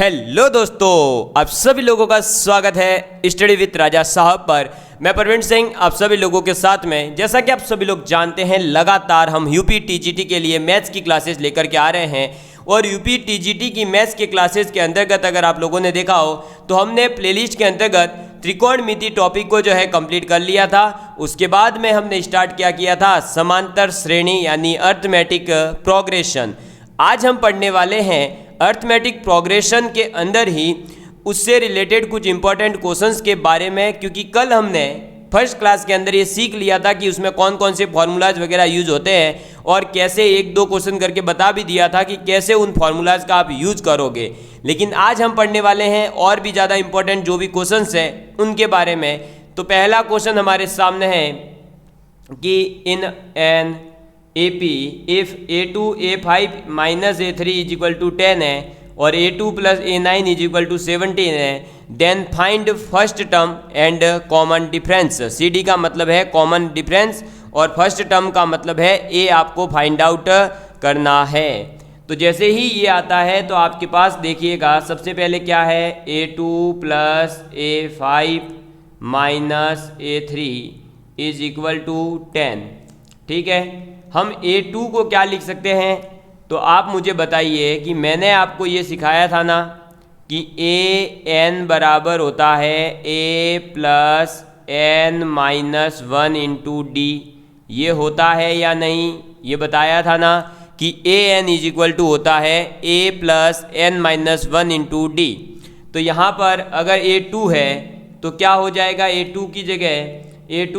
Hello दोस्तों, आप सभी लोगों का स्वागत है स्टडी विद राजा साहब पर। मैं परवीन सिंह आप सभी लोगों के साथ में। जैसा कि आप सभी लोग जानते हैं, लगातार हम यूपी टीजीटी के लिए मैथ्स की क्लासेस लेकर के आ रहे हैं। और यूपी टीजीटी की मैथ्स के क्लासेस के अंतर्गत अगर आप लोगों ने देखा हो तो हमने प्लेलिस्ट के अंतर्गत त्रिकोणमिति टॉपिक को जो है कंप्लीट कर लिया था। उसके बाद में हमने स्टार्ट किया था समांतर श्रेणी यानी अर्थमेटिक प्रोग्रेशन। आज हम पढ़ने वाले हैं अर्थमेटिक प्रोग्रेशन के अंदर ही उससे रिलेटेड कुछ इंपॉर्टेंट क्वेश्चंस के बारे में, क्योंकि कल हमने फर्स्ट क्लास के अंदर ये सीख लिया था कि उसमें कौन कौन से फॉर्मूलाज वगैरह यूज होते हैं और कैसे एक दो क्वेश्चन करके बता भी दिया था कि कैसे उन फॉर्मूलाज का आप यूज करोगे। लेकिन आज हम पढ़ने वाले हैं और भी ज़्यादा इंपॉर्टेंट जो भी क्वेश्चंस हैं उनके बारे में। तो पहला क्वेश्चन हमारे सामने है कि in an AP if A2 A5 minus A3 is equal to 10 है और A2 plus A9 is equal to 17 है, then find first term and common difference। CD का मतलब है कॉमन डिफरेंस और फर्स्ट टर्म का मतलब है A आपको फाइंड आउट करना है। तो जैसे ही ये आता है तो आपके पास देखिएगा सबसे पहले क्या है, A2 plus A5 minus A3 is equal to 10। ठीक है, हम A2 को क्या लिख सकते हैं, तो आप मुझे बताइए कि मैंने आपको ये सिखाया था ना कि AN बराबर होता है A plus N minus 1 into D। ये होता है या नहीं, ये बताया था ना कि AN इज इक्वल टू होता है A plus N minus 1 into D। तो यहाँ पर अगर A2 है तो क्या हो जाएगा, A2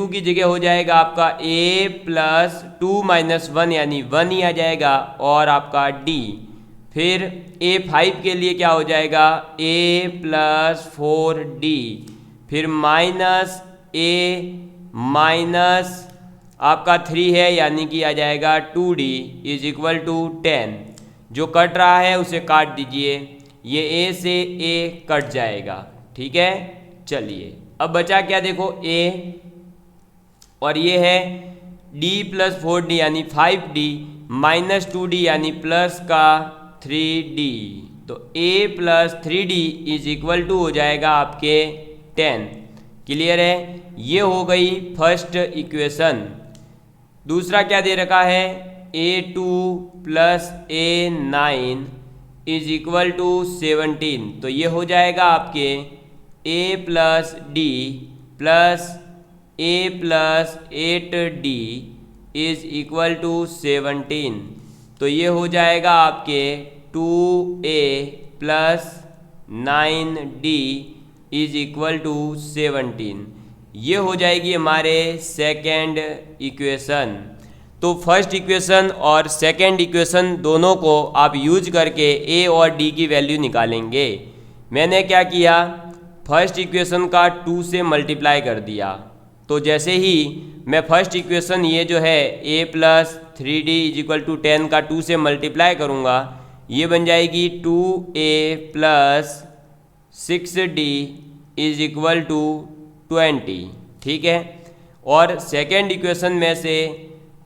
की जगह हो जाएगा आपका A प्लस 2 माइनस 1 यानी 1 ही आ जाएगा और आपका D। फिर A5 के लिए क्या हो जाएगा, A प्लस 4D। फिर माइनस A माइनस आपका 3 है यानी कि आ जाएगा 2D इज इक्वल टू 10। जो कट रहा है उसे काट दीजिए, ये A से A कट जाएगा। ठीक है, चलिए अब बचा क्या, देखो A और ये है D प्लस 4D यानी 5D माइनस 2D यानी प्लस का 3D। तो A plus 3D is equal to हो जाएगा आपके 10। क्लियर है, ये हो गई फर्स्ट इक्वेशन। दूसरा क्या दे रखा है, A2 plus A9 is equal to 17। तो ये हो जाएगा आपके A plus D plus A plus 8D is equal to 17। तो ये हो जाएगा आपके 2A plus 9D is equal to 17। ये हो जाएगी हमारे सेकेंड इक्वेशन। तो फर्स्ट इक्वेशन और सेकेंड इक्वेशन दोनों को आप यूज करके A और D की वैल्यू निकालेंगे। मैंने क्या किया, फर्स्ट इक्वेशन का 2 से मल्टीप्लाई कर दिया। तो जैसे ही मैं फर्स्ट इक्वेशन ये जो है A plus 3D is equal to 10 का 2 से मल्टीप्लाई करूँगा, ये बन जाएगी 2A plus 6D is equal to 20। ठीक है, और सेकेंड इक्वेशन में से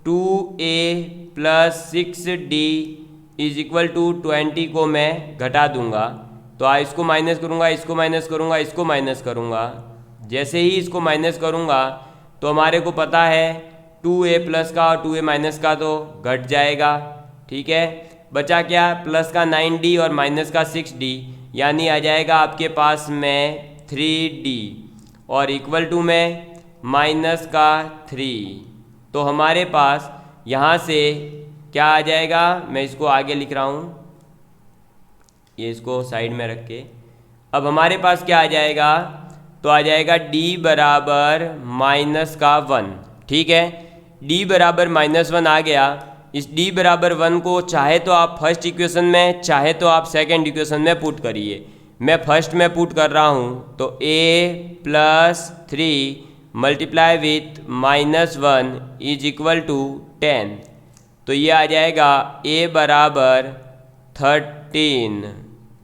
2A plus 6D is equal to 20 को मैं घटा दूंगा। तो इसको माइनस करूँगा, इसको माइनस करूँगा, इसको माइनस करूँगा। जैसे ही इसको माइनस करूँगा तो हमारे को पता है 2A प्लस का और 2A माइनस का तो घट जाएगा। ठीक है, बचा क्या, प्लस का 9D और माइनस का 6D यानी आ जाएगा आपके पास में 3D और इक्वल टू में माइनस का 3। तो हमारे पास यहाँ से क्या आ जाएगा, मैं इसको आगे लिख रहा हूँ, ये इसको साइड में रख के। अब हमारे पास क्या आ जाएगा, तो आ जाएगा D बराबर माइनस का 1। ठीक है, D बराबर माइनस 1 आ गया। इस D बराबर 1 को चाहे तो आप फर्स्ट इक्वेशन में चाहे तो आप सेकेंड इक्वेशन में पुट करिए। मैं फर्स्ट में पुट कर रहा हूँ, तो A plus 3 multiply with minus 1 is equal to 10। तो ये आ जाएगा A बराबर 13।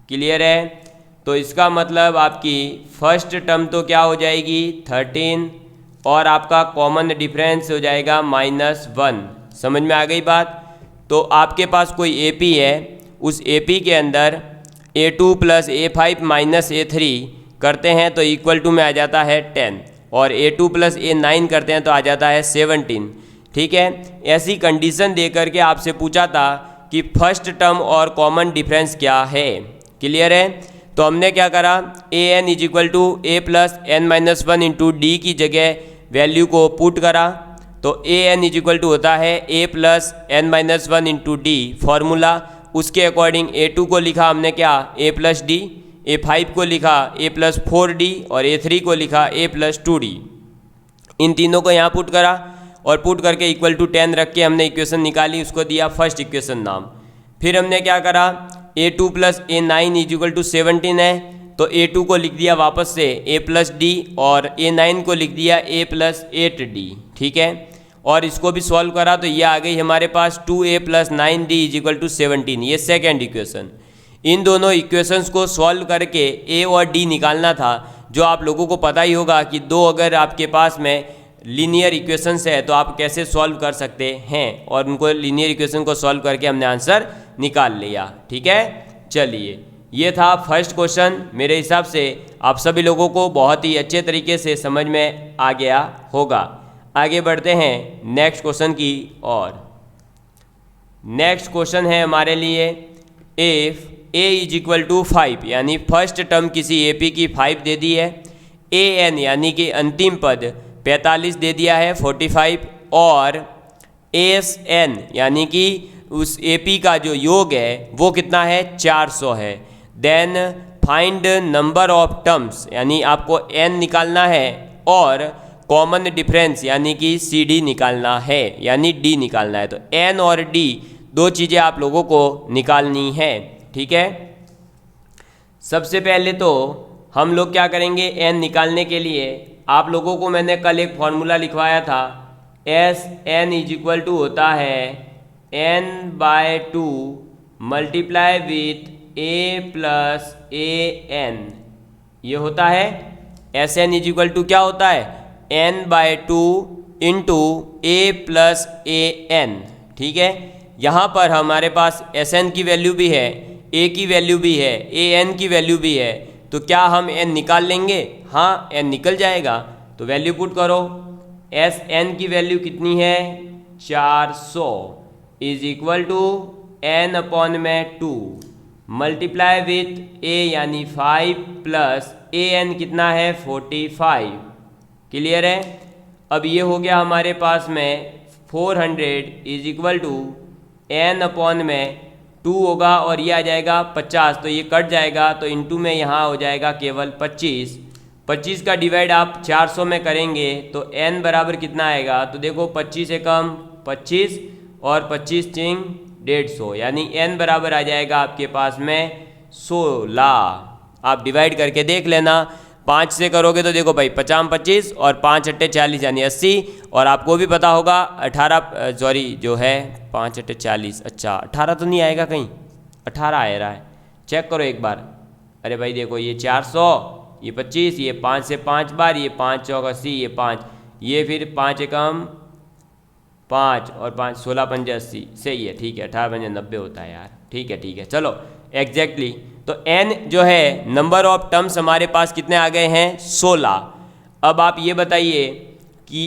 क्लियर है, तो इसका मतलब आपकी फर्स्ट टर्म तो क्या हो जाएगी 13 और आपका कॉमन डिफरेंस हो जाएगा -1। समझ में आ गई बात। तो आपके पास कोई AP है, उस AP के अंदर A2 plus A5 minus A3 करते हैं तो इक्वल टू में आ जाता है 10, और A2 प्लस A9 करते हैं तो आ जाता है 17। ठीक है, ऐसी कंडीशन दे करके आपसे पूछा था कि फर्स्ट टर्म और कॉमन डिफरेंस क्या है। क्लियर है? तो हमने क्या करा, an is equal to a plus N minus one into d की जगह वैल्यू को पुट करा, तो an इज इक्वल टू होता है a plus N minus one into d formula. उसके अकॉर्डिंग A2 को लिखा हमने क्या, a प्लस डी, A5 को लिखा a प्लस 4d और A3 को लिखा a प्लस 2d। इन तीनों को यहाँ पुट करा और पुट करके इक्वल टू 10 रख के हमने इक्वेशन निकाली, उसको दिया फर्स्ट इक्वेशन नाम। फिर हमने क्या करा, A2 plus A9 is equal to 17 है, तो A2 को लिख दिया वापस से a प्लस डी और A9 को लिख दिया a प्लस 8d। ठीक है, और इसको भी सॉल्व करा तो ये आ गई हमारे पास 2a plus 9d is equal to 17। ये सेकेंड इक्वेशन। इन दोनों इक्वेशंस को सॉल्व करके a और d निकालना था, जो आप लोगों को पता ही होगा कि दो अगर आपके पास में लीनियर इक्वेशंस है तो आप कैसे सॉल्व कर सकते हैं, और उनको लीनियर इक्वेशन को सॉल्व करके हमने आंसर निकाल लिया। ठीक है, चलिए ये था फर्स्ट क्वेश्चन। मेरे हिसाब से आप सभी लोगों को बहुत ही अच्छे तरीके से समझ में आ गया होगा। आगे बढ़ते हैं नेक्स्ट क्वेश्चन की ओर। नेक्स्ट क्वेश्चन है हमारे लिए, if a is equal to 5, यानी फर्स्ट टर्म किसी AP की 5 दे दी है, an यानी कि अंतिम पद 45 दे दिया है 45, और sn यानी कि उस AP का जो योग है वो कितना है 400 है। Then find number of terms, यानी आपको n निकालना है और कॉमन डिफरेंस यानी कि CD निकालना है, यानी D निकालना है। तो n और D दो चीज़ें आप लोगों को निकालनी है। ठीक है, सबसे पहले तो हम लोग क्या करेंगे, n निकालने के लिए आप लोगों को मैंने कल एक फॉर्मूला लिखवाया था, Sn इज इक्वल टू होता है n/2 multiply with a plus an। ये होता है Sn इज इक्वल टू क्या होता है, n/2 into a plus an। ठीक है, यहाँ पर हमारे पास Sn की वैल्यू भी है, a की वैल्यू भी है, an की वैल्यू भी है, तो क्या हम n निकाल लेंगे? हाँ, n निकल जाएगा। तो वैल्यू पुट करो, Sn की वैल्यू कितनी है 400 is equal to n upon में 2 मल्टीप्लाई विथ a यानी 5 प्लस an कितना है 45। क्लियर है? अब ये हो गया हमारे पास में 400 is equal to n upon में 2 होगा और ये आ जाएगा 50, तो ये कट जाएगा, तो इनटू में यहाँ हो जाएगा केवल 25। 25 का डिवाइड आप 400 में करेंगे तो n बराबर कितना आएगा, तो देखो 25 से कम 25 और 25 चिंग 150, यानी n बराबर आ जाएगा आपके पास में 16। आप डिवाइड करके देख लेना, 5 से करोगे तो देखो भाई 50 25 और 5 अट्टे 40 यानी 80, और आपको भी पता होगा 18 सॉरी जो है 5 अट्टे 40, अच्छा 18 तो नहीं आएगा, कहीं 18 आ रहा है, चेक करो एक बार। अरे भाई देखो ये 400, ये 25, ये 5 से 5 बार, ये 5 चौक 80, ये 5, ये फिर 5 एकम 5 और 5 16 पंजे 80, सही है। ठीक है, 18 पंजे 90 होता है यार। ठीक है चलो एग्जैक्टली। तो n जो है नंबर ऑफ टर्म्स हमारे पास कितने आ गए हैं 16। अब आप ये बताइए कि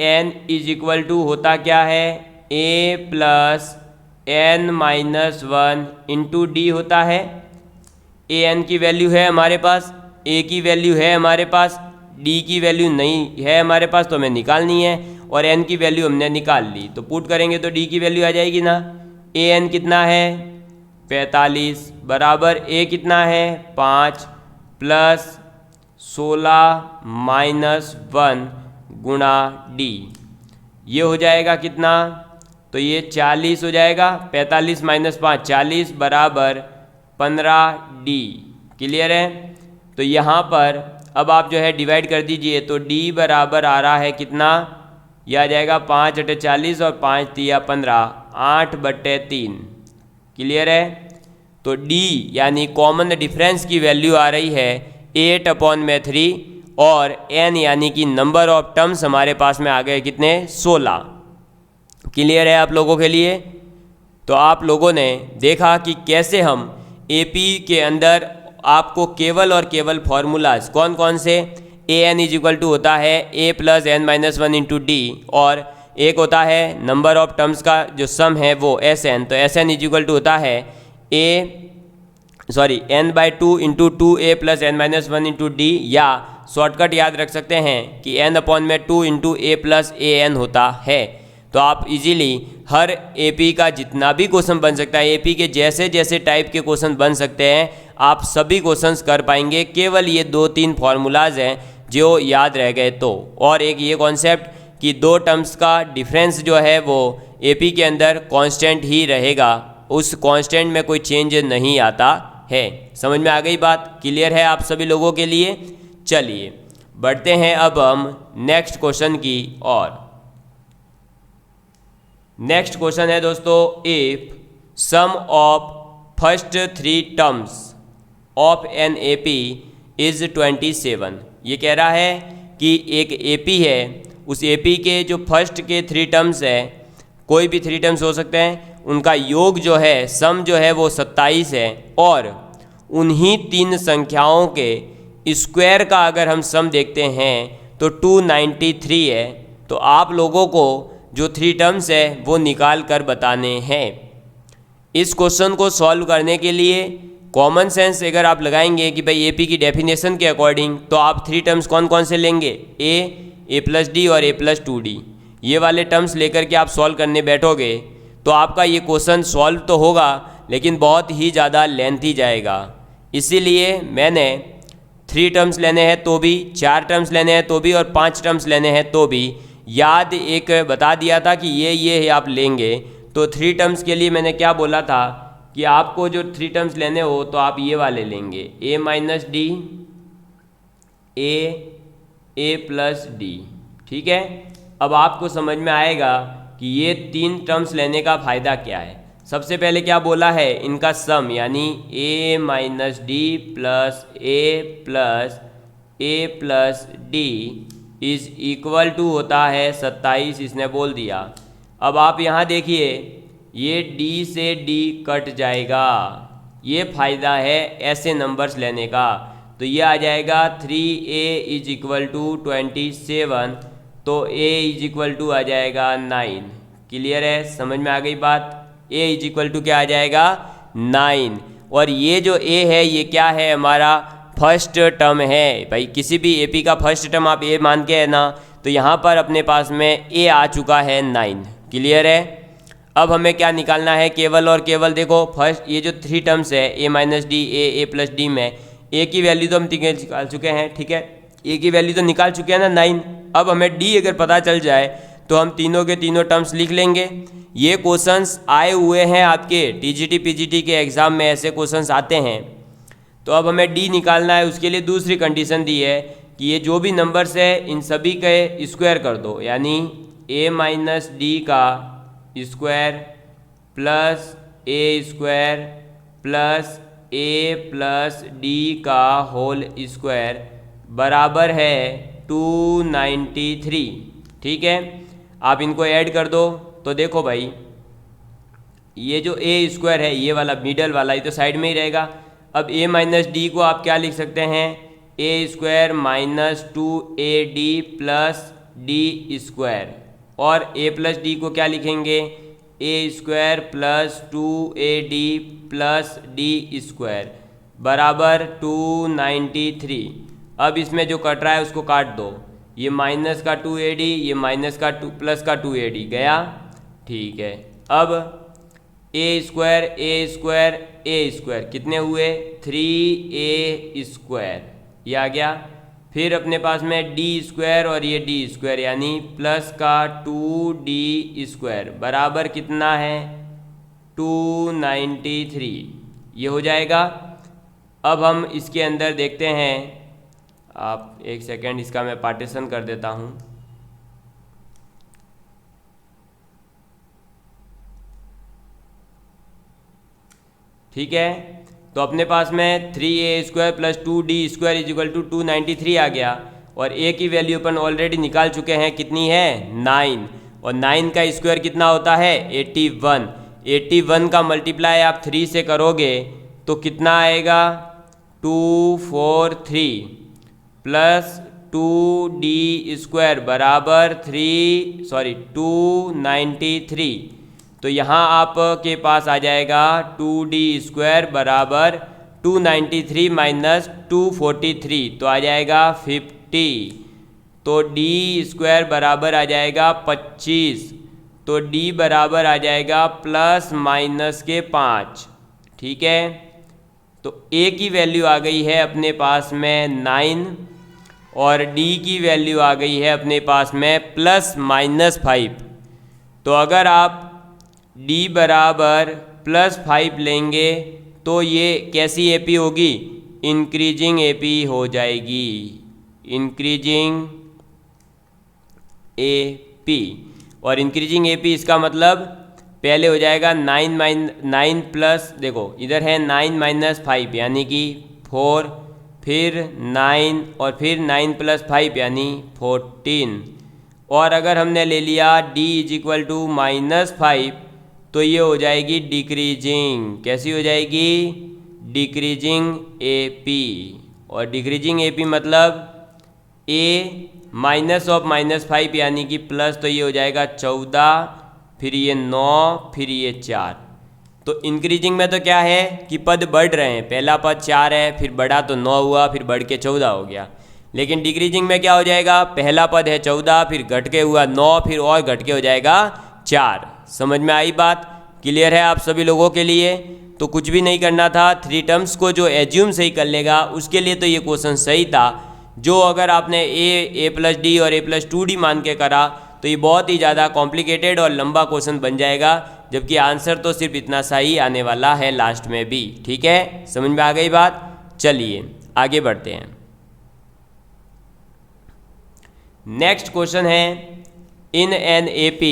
an इज इक्वल टू होता क्या है, a plus n minus 1 into D होता है। an की वैल्यू है हमारे पास, a की वैल्यू है हमारे पास, d की वैल्यू नहीं है हमारे पास तो हमें निकालनी है, और n की वैल्यू हमने निकाल ली, तो पुट करेंगे तो d की वैल्यू आ जाएगी ना। an कितना है 45 बराबर a कितना है 5 प्लस 16 माइनस 1 गुणा d, ये हो जाएगा कितना, तो ये 40 हो जाएगा। 45 माइनस 5 40 बराबर 15d। क्लियर है? तो यहाँ पर अब आप जो है डिवाइड कर दीजिए, तो d बराबर आ रहा है कितना, यह आ जाएगा 5 अटे 40 और 5 तिया 15, 8/3। क्लियर है? तो d यानी कॉमन डिफरेंस की वैल्यू आ रही है 8/3, और n यानी कि नंबर ऑफ टर्म्स हमारे पास में आ गए कितने 16। क्लियर है आप लोगों के लिए? तो आप लोगों ने देखा कि कैसे हम एपी के अंदर आपको केवल और केवल फॉर्मूलाज कौन कौन से, A N is equal to होता है A plus N minus one into D, और एक होता है नंबर ऑफ टर्म्स का जो सम है वो एस एन, तो S n is equal to होता है n by two into two a plus N minus one into d, या शॉर्टकट याद रख सकते हैं कि एन अपॉन में two into a plus a n होता है। तो आप इजीली हर एपी का जितना भी क्वेश्चन बन सकता है, एपी के जैसे जैसे टाइप के क्वेश्चन बन सकते हैं, आप सभी क्वेश्चंस कर पाएंगे। केवल ये 2-3 फार्मूलाज हैं जो याद रह गए तो, और एक ये कॉन्सेप्ट कि दो टर्म्स का डिफरेंस जो है वो एपी के अंदर कांस्टेंट ही रहेगा, उस कांस्टेंट में कोई चेंज नहीं आता है। समझ में आ गई बात? क्लियर है आप सभी लोगों के लिए? चलिए बढ़ते हैं अब हम नेक्स्ट क्वेश्चन की ओर। नेक्स्ट क्वेश्चन है दोस्तों, if sum of first 3 terms of an AP is 27। ये कह रहा है कि एक एपी है, उस एपी के जो फर्स्ट के 3 टर्म्स है, कोई भी 3 टर्म्स हो सकते हैं, उनका योग जो है सम जो है वो 27 है, और उन्हीं 3 संख्याओं के स्क्वायर का अगर हम सम देखते हैं तो 293 है। तो आप लोगों को जो 3 टर्म्स है वो निकाल कर बताने हैं। इस क्वेश्चन को सॉल्व करने के लिए कॉमन सेंस अगर आप लगाएंगे कि भाई एपी की डेफिनेशन के अकॉर्डिंग, तो आप 3 टर्म्स कौन कौन से लेंगे, ए प्लस डी और ए प्लस 2d, ये वाले टर्म्स लेकर के आप सॉल्व करने बैठोगे तो आपका ये क्वेश्चन सॉल्व तो होगा लेकिन बहुत ही ज़्यादा लेंथी जाएगा। इसीलिए मैंने 3 टर्म्स लेने हैं तो भी, 4 टर्म्स लेने हैं तो भी, और 5 टर्म्स लेने हैं तो भी याद एक बता दिया था कि ये आप लेंगे। तो 3 टर्म्स के लिए मैंने क्या बोला था कि आपको जो 3 टर्म्स लेने हो तो आप ये वाले लेंगे, ए माइनस डी, ए प्लस डी। ठीक है, अब आपको समझ में आएगा कि ये 3 टर्म्स लेने का फ़ायदा क्या है। सबसे पहले क्या बोला है, इनका सम यानी A minus D plus A plus D is equal to होता है 27, इसने बोल दिया। अब आप यहाँ देखिए, ये d से d कट जाएगा, ये फ़ायदा है ऐसे नंबर्स लेने का। तो ये आ जाएगा 3a इज इक्वल टू 27, तो a इज इक्वल टू आ जाएगा 9। क्लियर है, समझ में आ गई बात? a इज इक्वल टू क्या आ जाएगा, 9। और ये जो a है ये क्या है, हमारा फर्स्ट टर्म है। भाई किसी भी एपी का फर्स्ट टर्म आप ए मान के है ना, तो यहाँ पर अपने पास में ए आ चुका है 9। क्लियर है, अब हमें क्या निकालना है, केवल और केवल देखो फर्स्ट ये जो 3 टर्म्स है ए माइनस डी, ए प्लस डी में ए की वैल्यू तो हम निकाल चुके हैं। ठीक है, ए की वैल्यू तो निकाल चुके हैं ना 9। अब हमें डी अगर पता चल जाए तो हम तीनों के तीनों टर्म्स लिख लेंगे। ये क्वेश्चंस आए हुए हैं आपके टीजीटी पीजीटी के एग्ज़ाम में, ऐसे क्वेश्चंस आते हैं। तो अब हमें डी निकालना है, उसके लिए दूसरी कंडीशन दी है कि ये जो भी नंबर्स है इन सभी के स्क्वायर कर दो, यानी ए माइनस डी का square plus A square plus A plus D का होल स्क्वायर बराबर है 293। ठीक है, आप इनको ऐड कर दो तो देखो भाई, ये जो ए स्क्वायर है ये वाला मिडल वाला, ये तो साइड में ही रहेगा। अब a माइनस डी को आप क्या लिख सकते हैं, A square minus 2ad plus D square, और a प्लस डी को क्या लिखेंगे, A square plus 2ad plus D square बराबर 293। अब इसमें जो कट रहा है उसको काट दो, ये माइनस का 2ad, ये माइनस का प्लस का 2ad गया। ठीक है, अब ए स्क्वायर कितने हुए, 3a स्क्वायर, ये आ गया। फिर अपने पास में डी स्क्वायर और ये डी स्क्वायर यानी प्लस का 2d स्क्वायर बराबर कितना है, 293, ये हो जाएगा। अब हम इसके अंदर देखते हैं, आप एक सेकेंड इसका मैं पार्टीशन कर देता हूँ। ठीक है, तो अपने पास में 3a square plus 2d square is equal to 293 आ गया, और a की वैल्यू अपन ऑलरेडी निकाल चुके हैं, कितनी है, 9, और 9 का स्क्वायर कितना होता है, 81। 81 का मल्टीप्लाई आप 3 से करोगे तो कितना आएगा 243 प्लस 2d² बराबर 293। तो यहाँ आपके पास आ जाएगा 2d² बराबर 293 माइनस 243, तो आ जाएगा 50। तो d² बराबर आ जाएगा 25, तो d बराबर आ जाएगा प्लस माइनस के 5। ठीक है, तो a की वैल्यू आ गई है अपने पास में 9 और d की वैल्यू आ गई है अपने पास में प्लस माइनस 5। तो अगर आप d बराबर प्लस 5 लेंगे तो ये कैसी AP होगी, इंक्रीजिंग AP हो जाएगी, इंक्रीजिंग AP। और इंक्रीजिंग AP इसका मतलब पहले हो जाएगा 9 प्लस, देखो इधर है 9 माइनस 5 यानी कि 4, फिर 9 और फिर 9 प्लस 5 यानी 14। और अगर हमने ले लिया d = -5 तो ये हो जाएगी डिक्रीजिंग, कैसी हो जाएगी, डिक्रीजिंग AP। और डिक्रीजिंग AP मतलब A माइनस ऑफ -5 यानी कि प्लस, तो ये हो जाएगा 14, फिर ये 9, फिर ये 4। तो इंक्रीजिंग में तो क्या है कि पद बढ़ रहे हैं, पहला पद 4 है, फिर बढ़ा तो 9 हुआ, फिर बढ़ के 14 हो गया। लेकिन डिक्रीजिंग में क्या हो जाएगा, पहला पद है 14, फिर घट के हुआ 9, फिर और घट के हो जाएगा 4। समझ में आई बात, क्लियर है आप सभी लोगों के लिए। तो कुछ भी नहीं करना था, 3 टर्म्स को जो एज्यूम सही कर लेगा उसके लिए तो ये क्वेश्चन सही था। जो अगर आपने a प्लस d और a प्लस 2d मान के करा तो ये बहुत ही ज़्यादा कॉम्प्लिकेटेड और लंबा क्वेश्चन बन जाएगा, जबकि आंसर तो सिर्फ इतना सा ही आने वाला है लास्ट में भी। ठीक है, समझ में आ गई बात। चलिए आगे बढ़ते हैं। नेक्स्ट क्वेश्चन है, इन एन AP,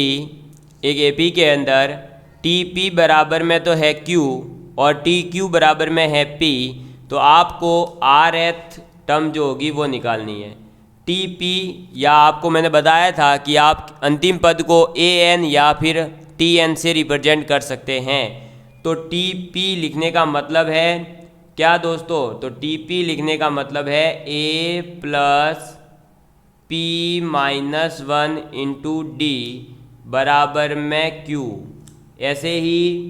एक AP के अंदर TP बराबर में तो है Q और TQ बराबर में है P, तो आपको Rth टर्म जो होगी वो निकालनी है। TP, या आपको मैंने बताया था कि आप अंतिम पद को AN या फिर TN से रिप्रेजेंट कर सकते हैं। तो TP लिखने का मतलब है क्या दोस्तों, तो TP लिखने का मतलब है A plus P minus 1 into D बराबर में Q। ऐसे ही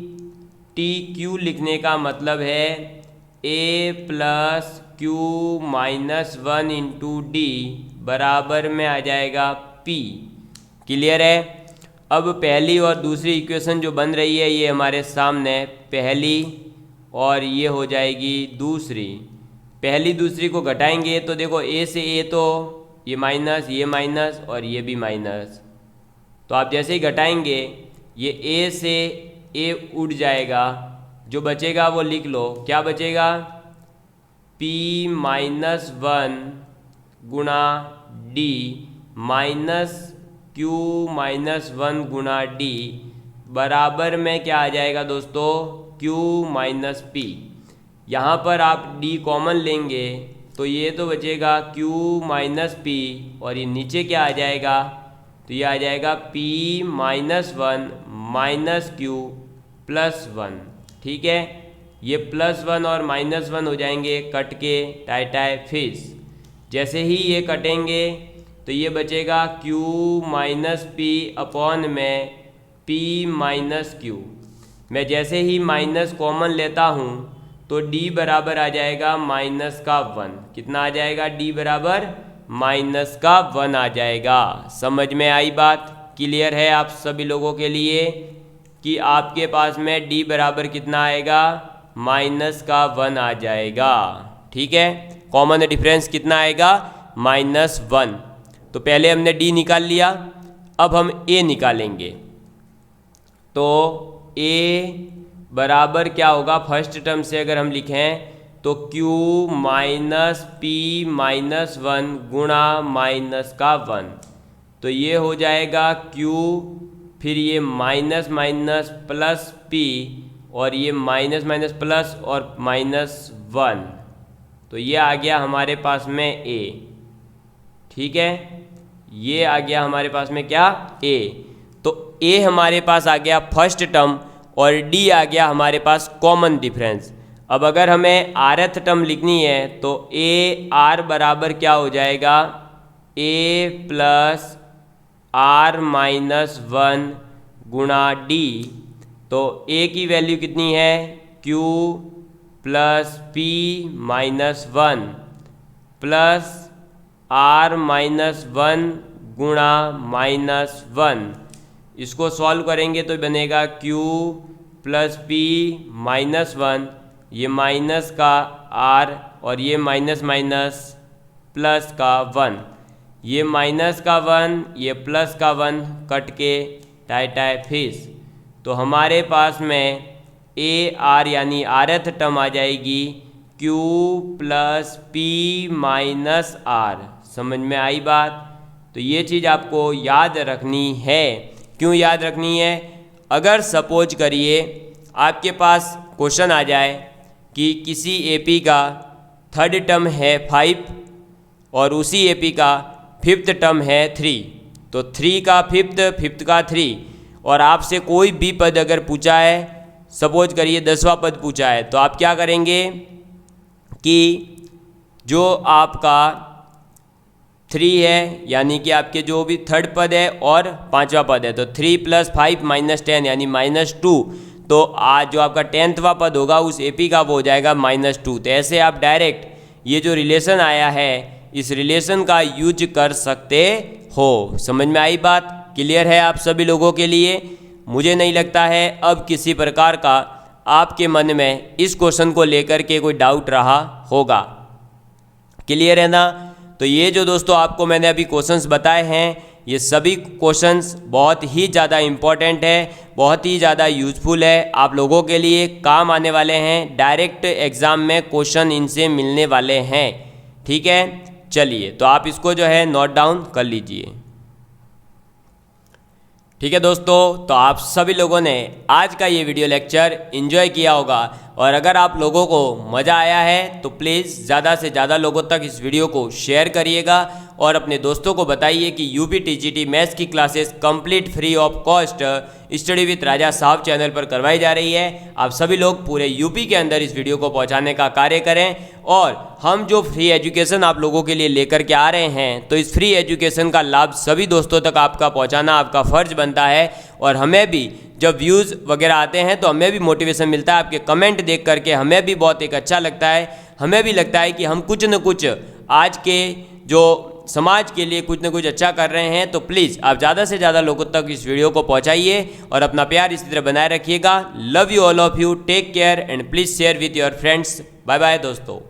TQ लिखने का मतलब है A plus Q minus 1 into D बराबर में आ जाएगा P। क्लियर है। अब पहली और दूसरी इक्वेशन जो बन रही है ये हमारे सामने पहली और ये हो जाएगी दूसरी। पहली दूसरी को घटाएंगे तो देखो A से A तो ये माइनस और ये भी माइनस, तो आप जैसे ही घटाएंगे ये A से A उड़ जाएगा, जो बचेगा वो लिख लो, क्या बचेगा, P माइनस 1 गुणा D माइनस Q माइनस 1 गुणा D बराबर में क्या आ जाएगा दोस्तों, Q माइनस P। यहाँ पर आप D कॉमन लेंगे तो ये तो बचेगा Q माइनस P और ये नीचे क्या आ जाएगा, तो ये आ जाएगा P minus 1 minus Q plus 1। ठीक है, ये प्लस 1 और माइनस 1 हो जाएंगे कट के टाई टाई फिश। जैसे ही ये कटेंगे तो ये बचेगा Q माइनस P अपॉन में P माइनस Q। मैं जैसे ही माइनस कॉमन लेता हूँ तो D बराबर आ जाएगा माइनस का 1। कितना आ जाएगा, D बराबर माइनस का 1 आ जाएगा। समझ में आई बात, क्लियर है आप सभी लोगों के लिए कि आपके पास में D बराबर कितना आएगा, माइनस का 1 आ जाएगा। ठीक है, कॉमन डिफरेंस कितना आएगा, माइनस 1। तो पहले हमने D निकाल लिया, अब हम A निकालेंगे। तो A बराबर क्या होगा, फर्स्ट टर्म से अगर हम लिखें तो Q माइनस P माइनस 1 गुणा माइनस का 1, तो ये हो जाएगा Q, फिर ये माइनस माइनस प्लस P और ये माइनस माइनस प्लस और माइनस 1, तो ये आ गया हमारे पास में A। ठीक है, ये आ गया हमारे पास में क्या, A। तो A हमारे पास आ गया फर्स्ट टर्म और D आ गया हमारे पास कॉमन डिफरेंस। अब अगर हमें rth टर्म लिखनी है तो ए आर बराबर क्या हो जाएगा, ए प्लस आर माइनस 1 गुणा डी। तो ए की वैल्यू कितनी है, Q plus P minus 1 plus R minus 1 गुणा माइनस 1। इसको सॉल्व करेंगे तो बनेगा क्यू प्लस पी माइनस 1, ये माइनस का आर और ये माइनस माइनस प्लस का 1, ये माइनस का 1 ये प्लस का 1 कट के टाई टाई फिश। तो हमारे पास में ए आर यानी rth टर्म आ जाएगी Q plus P minus R. समझ में आई बात? तो ये चीज़ आपको याद रखनी है। क्यों याद रखनी है? अगर सपोज करिए आपके पास क्वेश्चन आ जाए कि किसी एपी का थर्ड टर्म है 5 और उसी एपी का फिफ्थ टर्म है 3, तो 3 का फिफ्थ का 3, और आपसे कोई भी पद अगर पूछा है, सपोज करिए 10वां पद पूछा है, तो आप क्या करेंगे कि जो आपका 3 है यानी कि आपके जो भी थर्ड पद है और 5वां पद है, तो 3 + 5 - 10 यानी -2, तो आज जो आपका 10वां पद होगा उस एपी का वो हो जाएगा -2। तो ऐसे आप डायरेक्ट ये जो रिलेशन आया है इस रिलेशन का यूज कर सकते हो। समझ में आई बात? क्लियर है आप सभी लोगों के लिए? मुझे नहीं लगता है अब किसी प्रकार का आपके मन में इस क्वेश्चन को लेकर के कोई डाउट रहा होगा। क्लियर है ना? तो ये जो दोस्तों आपको मैंने अभी क्वेश्चंस बताए हैं, ये सभी क्वेश्चंस बहुत ही ज़्यादा इम्पॉर्टेंट है, बहुत ही ज़्यादा यूजफुल है, आप लोगों के लिए काम आने वाले हैं। डायरेक्ट एग्ज़ाम में क्वेश्चन इनसे मिलने वाले हैं। ठीक है, चलिए तो आप इसको जो है नोट डाउन कर लीजिए। ठीक है दोस्तों, तो आप सभी लोगों ने आज का ये वीडियो लेक्चर एंजॉय किया होगा, और अगर आप लोगों को मज़ा आया है तो प्लीज़ ज़्यादा से ज़्यादा लोगों तक इस वीडियो को शेयर करिएगा और अपने दोस्तों को बताइए कि यूपी टीजीटी मैथ्स की classes complete free of cost study with Raja Sahab channel पर करवाई जा रही है। आप सभी लोग पूरे यूपी के अंदर इस वीडियो को पहुंचाने का कार्य करें, और हम जो फ्री एजुकेशन आप लोगों के लिए लेकर के आ रहे हैं, तो इस फ्री एजुकेशन का लाभ सभी दोस्तों तक आपका पहुँचाना आपका फ़र्ज बनता है। और हमें भी जब व्यूज़ वगैरह आते हैं तो हमें भी मोटिवेशन मिलता है, आपके कमेंट देख करके हमें भी बहुत एक अच्छा लगता है। हमें भी लगता है कि हम कुछ न कुछ आज के जो समाज के लिए कुछ न कुछ अच्छा कर रहे हैं। तो प्लीज़ आप ज़्यादा से ज़्यादा लोगों तक इस वीडियो को पहुंचाइए और अपना प्यार इसी तरह बनाए रखिएगा। Love you all of you, take care and please share with your friends. Bye bye दोस्तों।